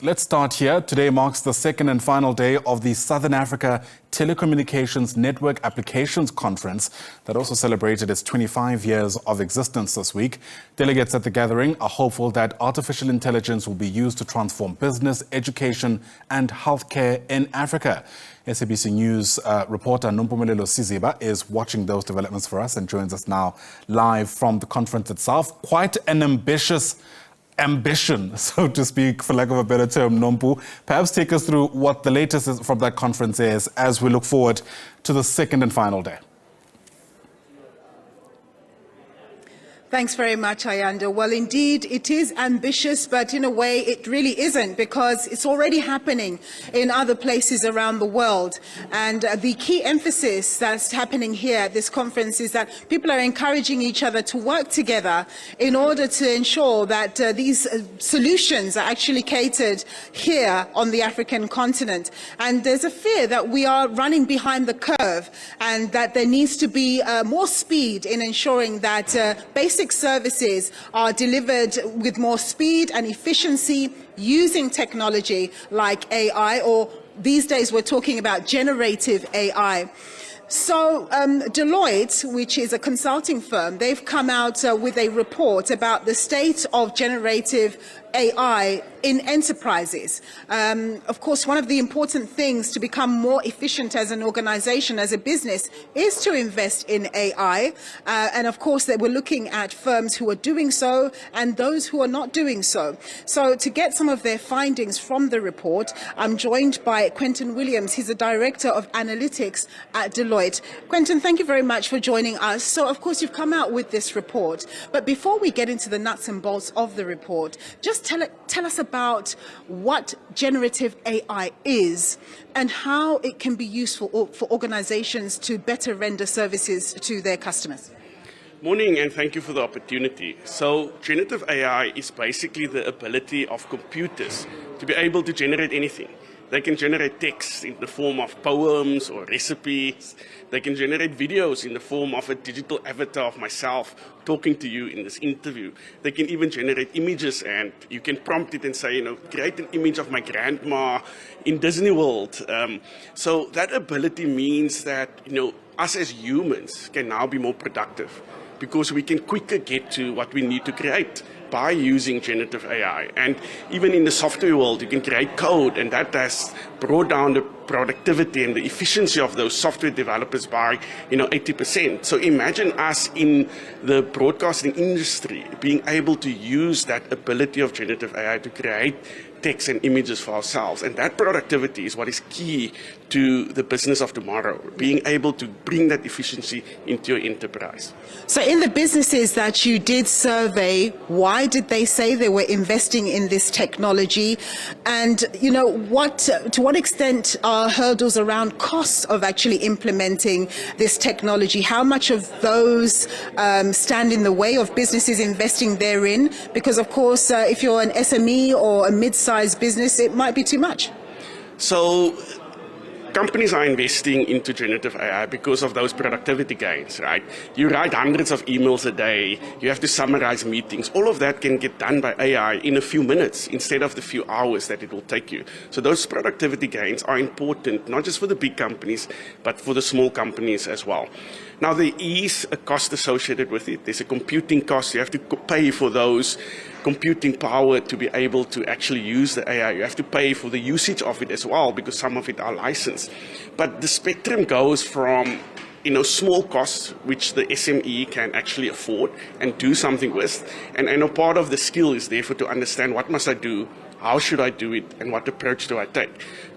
Let's start here. Today marks the second and final day of the Southern Africa Telecommunications Network Applications Conference that also celebrated its 25 years of existence this week. Delegates at the gathering are hopeful that artificial intelligence will be used to transform business, education and healthcare in Africa. SABC News reporter Nompumelelo Siziba is watching those developments for us and joins us now live from the conference itself. Quite an ambitious ambition, so to speak, for lack of a better term, Nompu. Perhaps take us through what the latest from that conference is as we look forward to the second and final day. Thanks very much, Ayanda. Well, indeed, it is ambitious, but in a way it really isn't, because it's already happening in other places around the world. And the key emphasis that's happening here at this conference is that people are encouraging each other to work together in order to ensure that these solutions are actually catered here on the African continent. And there's a fear that we are running behind the curve and that there needs to be more speed in ensuring that basic services are delivered with more speed and efficiency using technology like AI, or these days we're talking about generative AI. So Deloitte, which is a consulting firm, they've come out with a report about the state of generative AI in enterprises. Of course, one of the important things to become more efficient as an organization, as a business, is to invest in AI. And of course, that we're looking at firms who are doing so and those who are not doing so. So to get some of their findings from the report, I'm joined by Quentin Williams. He's the Director of Analytics at Deloitte. Quentin, thank you very much for joining us. So, of course, you've come out with this report. But before we get into the nuts and bolts of the report, just tell us about what generative AI is and how it can be useful for organizations to better render services to their customers. Morning, and thank you for the opportunity. So generative AI is basically the ability of computers to be able to generate anything. They can generate text in the form of poems or recipes. They can generate videos in the form of a digital avatar of myself talking to you in this interview. They can even generate images, and you can prompt it and say, create an image of my grandma in Disney World. So that ability means that, us as humans can now be more productive because we can quicker get to what we need to create by using generative AI. And even in the software world, you can create code, and that has brought down the productivity and the efficiency of those software developers by 80%. So imagine us in the broadcasting industry being able to use that ability of generative AI to create text and images for ourselves. And that productivity is what is key to the business of tomorrow, being able to bring that efficiency into your enterprise. So in the businesses that you did survey, why did they say they were investing in this technology? And, to what extent are hurdles around costs of actually implementing this technology? How much of those stand in the way of businesses investing therein? Because, of course, if you're an SME or a mid-sized business, it might be too much. So companies are investing into generative AI because of those productivity gains, right? You write hundreds of emails a day. You have to summarize meetings. All of that can get done by AI in a few minutes instead of the few hours that it will take you. So those productivity gains are important, not just for the big companies, but for the small companies as well. Now, there is a cost associated with it. There's a computing cost. You have to pay for those computing power to be able to actually use the AI. You have to pay for the usage of it as well, because some of it are licensed. But the spectrum goes from small costs, which the SME can actually afford and do something with. And I know part of the skill is therefore to understand what must I do, how should I do it, and what approach do I take.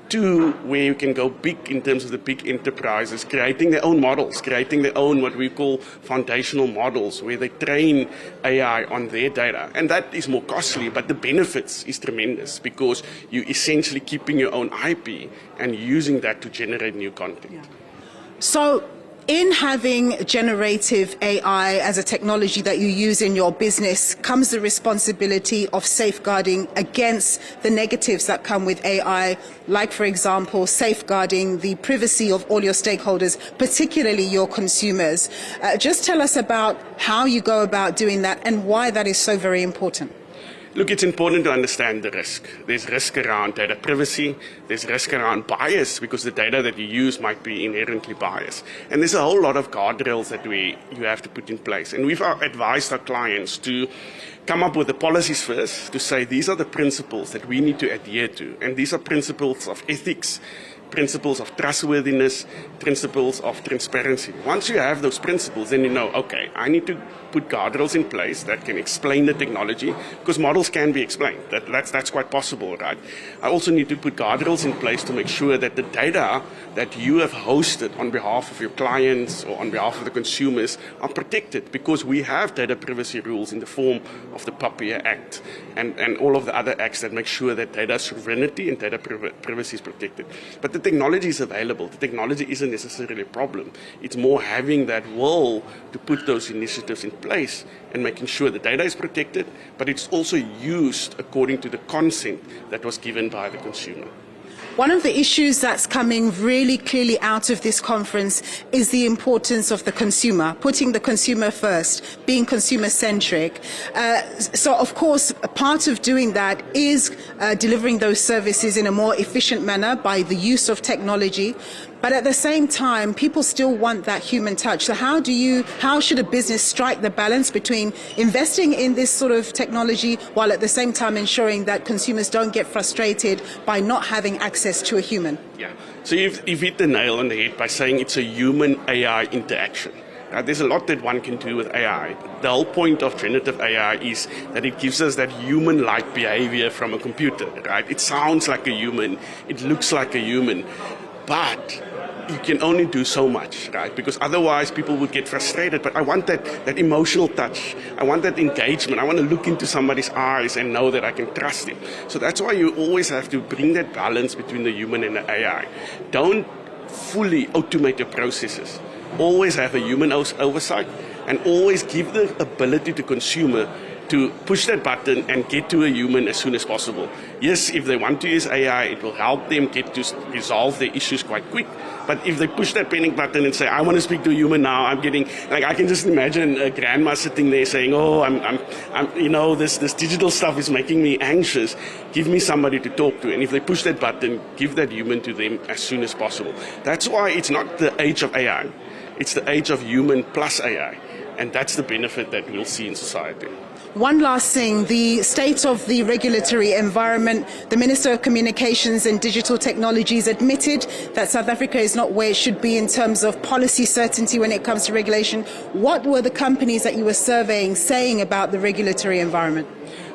To where you can go big in terms of the big enterprises, creating their own models, creating their own what we call foundational models, where they train AI on their data. And that is more costly, but the benefits is tremendous because you're essentially keeping your own IP and using that to generate new content. Yeah. So in having generative AI as a technology that you use in your business comes the responsibility of safeguarding against the negatives that come with AI, like, for example, safeguarding the privacy of all your stakeholders, particularly your consumers. Just tell us about how you go about doing that and why that is so very important. Look, it's important to understand the risk. There's risk around data privacy. There's risk around bias because the data that you use might be inherently biased. And there's a whole lot of guardrails that you have to put in place. And we've advised our clients to come up with the policies first, to say these are the principles that we need to adhere to. And these are principles of ethics, principles of trustworthiness, principles of transparency. Once you have those principles, then you know, okay, I need to put guardrails in place that can explain the technology, because models can be explained. That's quite possible, right? I also need to put guardrails in place to make sure that the data that you have hosted on behalf of your clients or on behalf of the consumers are protected, because we have data privacy rules in the form of the PAPIA Act and all of the other acts that make sure that data sovereignty and data privacy is protected. But the technology is available. The technology isn't necessarily a problem. It's more having that will to put those initiatives in place and making sure the data is protected, but it's also used according to the consent that was given by the consumer. One of the issues that's coming really clearly out of this conference is the importance of the consumer, putting the consumer first, being consumer-centric. So, of course, a part of doing that is delivering those services in a more efficient manner by the use of technology. But at the same time, people still want that human touch. So how should a business strike the balance between investing in this sort of technology while at the same time ensuring that consumers don't get frustrated by not having access to a human? Yeah. So you've hit the nail on the head by saying it's a human-AI interaction. There's a lot that one can do with AI. The whole point of generative AI is that it gives us that human-like behavior from a computer, right? It sounds like a human. It looks like a human. But you can only do so much, right? Because otherwise people would get frustrated. But I want that emotional touch. I want that engagement. I want to look into somebody's eyes and know that I can trust them. So that's why you always have to bring that balance between the human and the AI. Don't fully automate your processes. Always have a human oversight and always give the ability to consumer to push that button and get to a human as soon as possible. Yes, if they want to use AI, it will help them get to resolve their issues quite quick. But if they push that panic button and say, I want to speak to a human now, I can just imagine a grandma sitting there saying, oh, this digital stuff is making me anxious. Give me somebody to talk to. And if they push that button, give that human to them as soon as possible. That's why it's not the age of AI. It's the age of human plus AI. And that's the benefit that we'll see in society. One last thing, the state of the regulatory environment. The Minister of Communications and Digital Technologies admitted that South Africa is not where it should be in terms of policy certainty when it comes to regulation. What were the companies that you were surveying saying about the regulatory environment?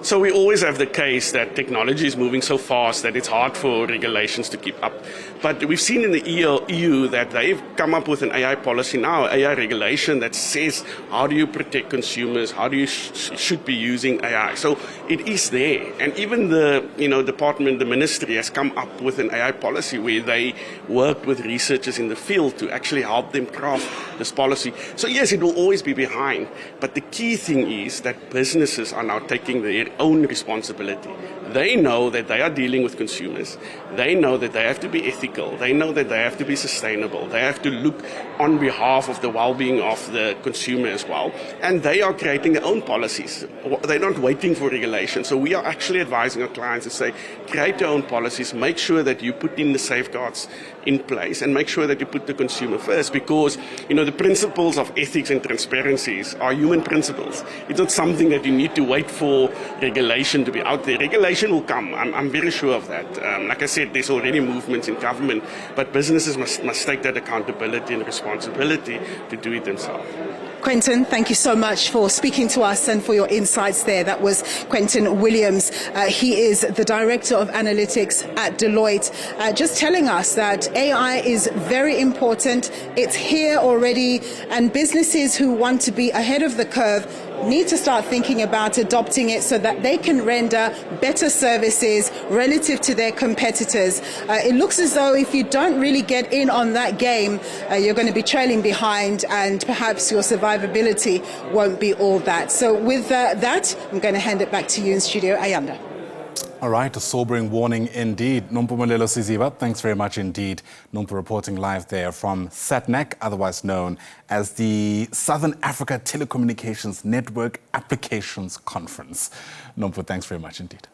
So we always have the case that technology is moving so fast that it's hard for regulations to keep up. But we've seen in the EU that they've come up with an AI policy now, AI regulation that says how do you protect consumers, how do you should be using AI. So it is there. And even the department, the ministry has come up with an AI policy where they worked with researchers in the field to actually help them craft this policy. So yes, it will always be behind. But the key thing is that businesses are now taking their own responsibility. They know that they are dealing with consumers. They know that they have to be ethical. They know that they have to be sustainable. They have to look on behalf of the well-being of the consumer as well. And they are creating their own policies. They're not waiting for regulation. So we are actually advising our clients to say, create your own policies, make sure that you put in the safeguards in place and make sure that you put the consumer first, because the principles of ethics and transparencies are human principles. It's not something that you need to wait for regulation to be out there. Regulation will come. I'm very sure of that. Like I said, there's already movements in government, but businesses must take that accountability and responsibility to do it themselves. Quentin, thank you so much for speaking to us and for your insights there. That was Quentin Williams. He is the Director of Analytics at Deloitte, just telling us that AI is very important. It's here already, and businesses who want to be ahead of the curve need to start thinking about adopting it so that they can render better services relative to their competitors. It looks as though if you don't really get in on that game, you're going to be trailing behind, and perhaps your survivability won't be all that. So with that, I'm going to hand it back to you in studio, Ayanda. All right, a sobering warning indeed. Nompumelelo, Siziba, thanks very much indeed. Nompu reporting live there from SATNAC, otherwise known as the Southern Africa Telecommunications Network Applications Conference. Nompu, thanks very much indeed.